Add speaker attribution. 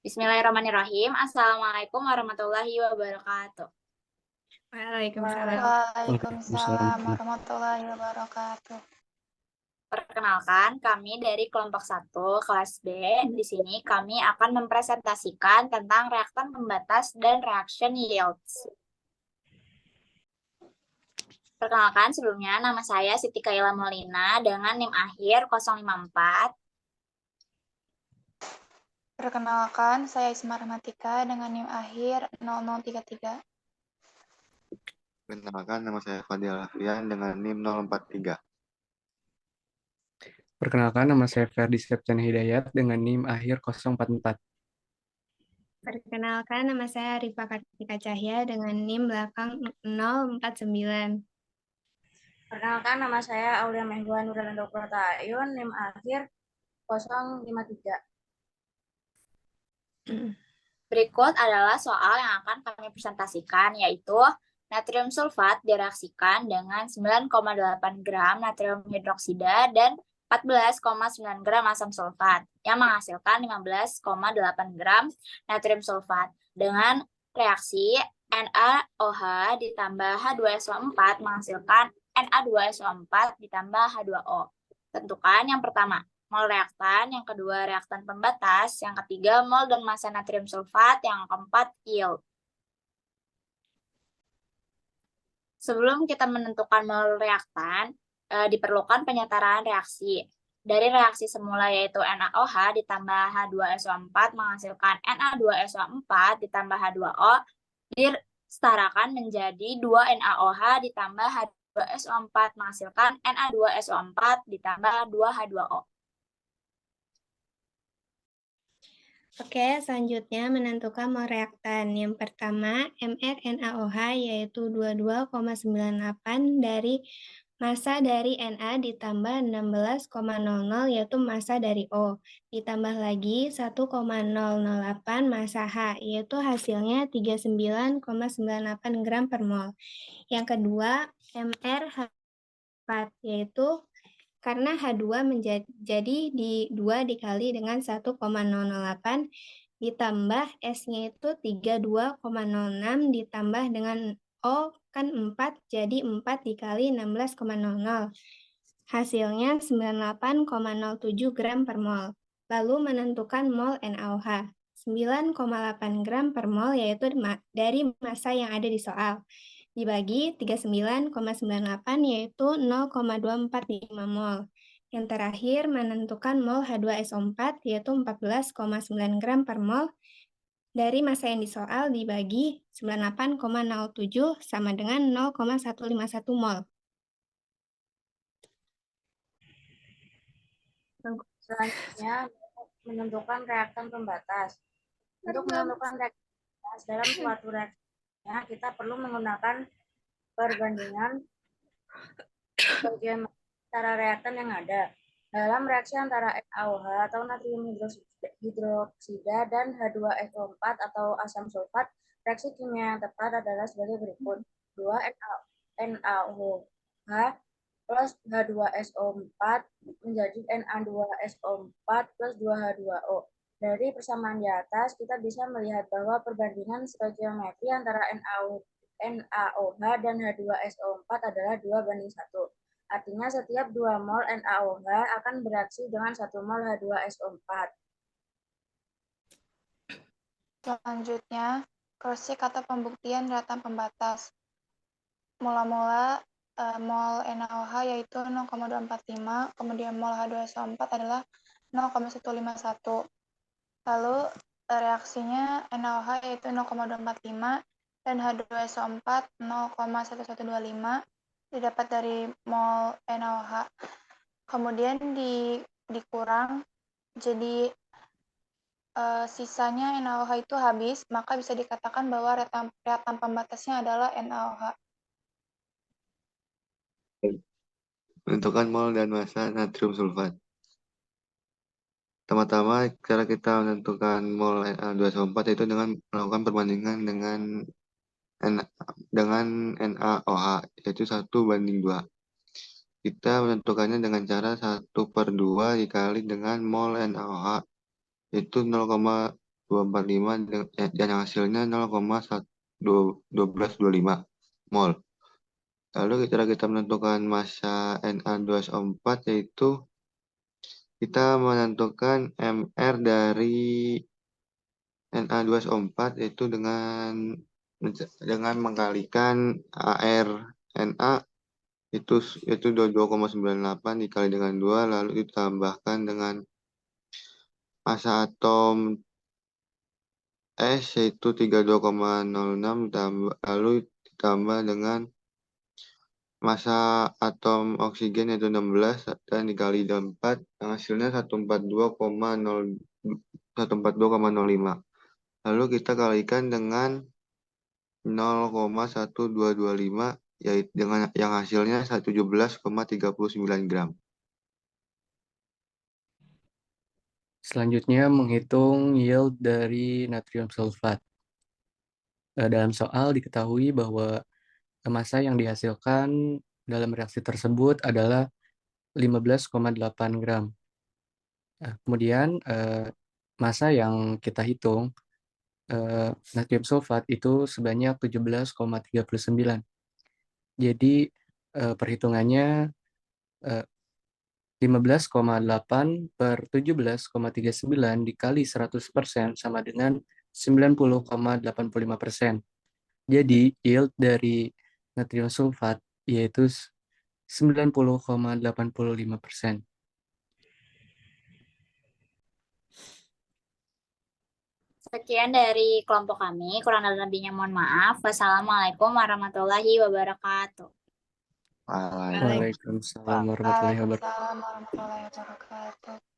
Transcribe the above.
Speaker 1: Bismillahirrahmanirrahim. Assalamualaikum warahmatullahi wabarakatuh.
Speaker 2: Waalaikumsalam.
Speaker 3: Waalaikumsalam
Speaker 4: Waalaikumsalam.
Speaker 3: warahmatullahi wabarakatuh.
Speaker 1: Perkenalkan, kami dari kelompok 1 kelas B. Di sini kami akan mempresentasikan tentang reaktan pembatas dan reaction yields. Perkenalkan, sebelumnya nama saya Siti Kaila Molina dengan NIM akhir 054.
Speaker 3: Perkenalkan, saya Isma Rahmatika dengan NIM akhir 0033.
Speaker 4: Perkenalkan, nama saya Fadil Alfian dengan NIM 043.
Speaker 2: Perkenalkan, nama saya Ferdi Septian Hidayat dengan NIM akhir 044.
Speaker 5: Perkenalkan, nama saya Rifa Kartika Cahya dengan NIM belakang 049.
Speaker 6: Perkenalkan, nama saya Aulia Mehwa Nurlanto Protayun, NIM akhir 053.
Speaker 1: Berikut adalah soal yang akan kami presentasikan, yaitu natrium sulfat direaksikan dengan 9,8 gram natrium hidroksida dan 14,9 gram asam sulfat yang menghasilkan 15,8 gram natrium sulfat dengan reaksi NaOH ditambah H2SO4 menghasilkan Na2SO4 ditambah H2O. Tentukan yang pertama mol reaktan, yang kedua reaktan pembatas, yang ketiga mol dan massa natrium sulfat, yang keempat yield. Sebelum kita menentukan mol reaktan, diperlukan penyetaraan reaksi. Dari reaksi semula yaitu NaOH ditambah H2SO4 menghasilkan Na2SO4 ditambah H2O disetarakan menjadi 2 NaOH ditambah H2SO4 menghasilkan Na2SO4 ditambah 2 H2O.
Speaker 5: Oke, selanjutnya menentukan mol reaktan. Yang pertama, mRNaOH yaitu 22,98 dari massa dari Na ditambah 16,00 yaitu massa dari O. Ditambah lagi 1,008 massa H yaitu hasilnya 39,98 gram per mol. Yang kedua, MrH4 yaitu karena H2 menjadi di 2 dikali dengan 1,008 ditambah S-nya itu 32,06 ditambah dengan O kan 4 jadi 4 dikali 16,00. Hasilnya 98,07 gram per mol. Lalu menentukan mol NaOH. 9,8 gram per mol yaitu dari massa yang ada di soal. Dibagi 39,98 yaitu 0,245 mol. Yang terakhir menentukan mol H2SO4 yaitu 14,9 gram per mol dari massa yang disoal dibagi 98,07 sama dengan 0,151 mol.
Speaker 6: Selanjutnya, menentukan reaktan pembatas. Untuk menentukan reaktan pembatas dalam suatu reaksi, kita perlu menggunakan perbandingan antara reaktan yang ada. Dalam reaksi antara NaOH atau natrium hidroksida dan H2SO4 atau asam sulfat, reaksi kimia yang tepat adalah sebagai berikut. 2 NaOH plus H2SO4 menjadi Na2SO4 plus 2H2O. Dari persamaan di atas, kita bisa melihat bahwa perbandingan stoikiometri antara NaOH dan H2SO4 adalah 2:1. Artinya setiap 2 mol NaOH akan bereaksi dengan 1 mol H2SO4.
Speaker 3: Selanjutnya, cross-check atau pembuktian reaktan pembatas. Mula-mula mol NaOH yaitu 0,245, kemudian mol H2SO4 adalah 0,151. Lalu reaksinya NaOH yaitu 0,245 dan H2SO4 0,1125 didapat dari mol NaOH. Kemudian dikurang jadi sisanya NaOH itu habis, maka bisa dikatakan bahwa reaktan pembatasnya adalah NaOH.
Speaker 4: Menentukan mol dan massa natrium sulfat. Pertama-tama, cara kita menentukan mol Na2SO4 itu dengan melakukan perbandingan dengan NaOH, yaitu 1:2. Kita menentukannya dengan cara 1/2 dikali dengan mol NaOH, yaitu 0,245 dan hasilnya 0,1225 mol. Lalu kita menentukan massa Na2SO4 yaitu kita menentukan MR dari Na2SO4 yaitu dengan mengkalikan ARNA itu 2,98 dikali dengan 2 lalu ditambahkan dengan massa atom S yaitu 32,06 lalu ditambah dengan massa atom oksigen yaitu 16 dan dikali 4 hasilnya 142,05. Lalu kita kalikan dengan 0,1225 yaitu dengan yang hasilnya 17,39 gram.
Speaker 2: Selanjutnya menghitung yield dari natrium sulfat. Dalam soal diketahui bahwa massa yang dihasilkan dalam reaksi tersebut adalah 15,8 gram. Kemudian massa yang kita hitung natrium sulfat itu sebanyak 17,39. Jadi perhitungannya 15,8 per 17,39 dikali 100% sama dengan 90,85%. Jadi yield dari natrium sulfat yaitu 90,85%.
Speaker 1: Sekian dari kelompok kami, kurang dan lebihnya mohon maaf. Wassalamualaikum warahmatullahi wabarakatuh.
Speaker 2: Waalaikumsalam warahmatullahi wabarakatuh.
Speaker 3: Waalaikumsalam warahmatullahi wabarakatuh.